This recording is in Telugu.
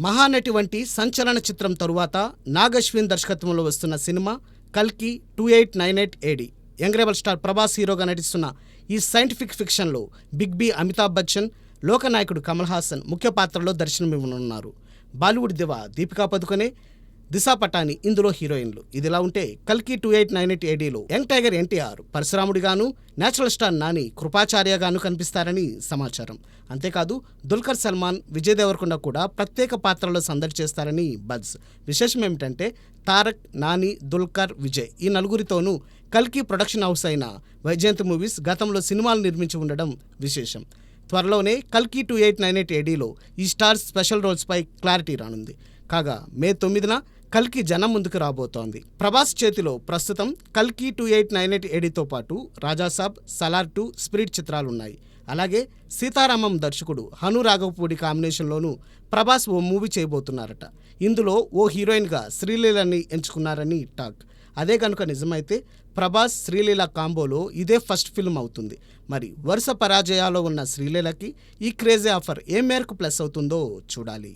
మహానటి వంటి సంచలన చిత్రం తరువాత నాగ్ అశ్విన్ దర్శకత్వంలో వస్తున్న సినిమా కల్కి 2898 AD. Young rebel star Prabhas హీరోగా నటిస్తున్న ఈ సైంటిఫిక్ ఫిక్షన్లో బిగ్ బి అమితాబ్ బచ్చన్, లోకనాయకుడు కమల్ హాసన్ ముఖ్య పాత్రలో దర్శనమివ్వనున్నారు. బాలీవుడ్ దివ దీపికా పదుకొనే, దిశా పటాని ఇందులో హీరోయిన్లు. ఇదిలా ఉంటే కల్కి 2898 ఏడీలో యంగ్ టైగర్ ఎన్టీఆర్ పరశురాముడిగాను, నేచురల్ స్టార్ నాని కృపాచార్యగాను కనిపిస్తారని సమాచారం. అంతేకాదు దుల్కర్ సల్మాన్, విజయ్ దేవరకొండ కూడా ప్రత్యేక పాత్రలో సందడి చేస్తారని బజ్. విశేషం ఏమిటంటే తారక్, నాని, దుల్కర్, విజయ్ ఈ నలుగురితోనూ కల్కి ప్రొడక్షన్ హౌస్ అయిన వైజయంత్ మూవీస్ గతంలో సినిమాలు నిర్మించి ఉండడం విశేషం. త్వరలోనే కల్కి 2898 ఏడీలో ఈ స్టార్స్ స్పెషల్ రోల్స్పై క్లారిటీ రానుంది. కాగా మే 9న కల్కి జనం ముందుకు రాబోతోంది. ప్రభాస్ చేతిలో ప్రస్తుతం కల్కి 2898 ఏడీతో పాటు రాజాసాబ్, సలార్ 2, స్పిరిట్ చిత్రాలున్నాయి. అలాగే సీతారామం దర్శకుడు హను రాఘవపూడి కాంబినేషన్లోనూ ప్రభాస్ ఓ మూవీ చేయబోతున్నారట. ఇందులో ఓ హీరోయిన్గా శ్రీలీలని ఎంచుకున్నారని టాక్. అదే కనుక నిజమైతే ప్రభాస్, శ్రీలీల కాంబోలో ఇదే ఫస్ట్ ఫిల్మ్ అవుతుంది. మరి వరుస పరాజయాల్లో ఉన్న శ్రీలీలకి ఈ క్రేజీ ఆఫర్ ఏ మేరకు ప్లస్ అవుతుందో చూడాలి.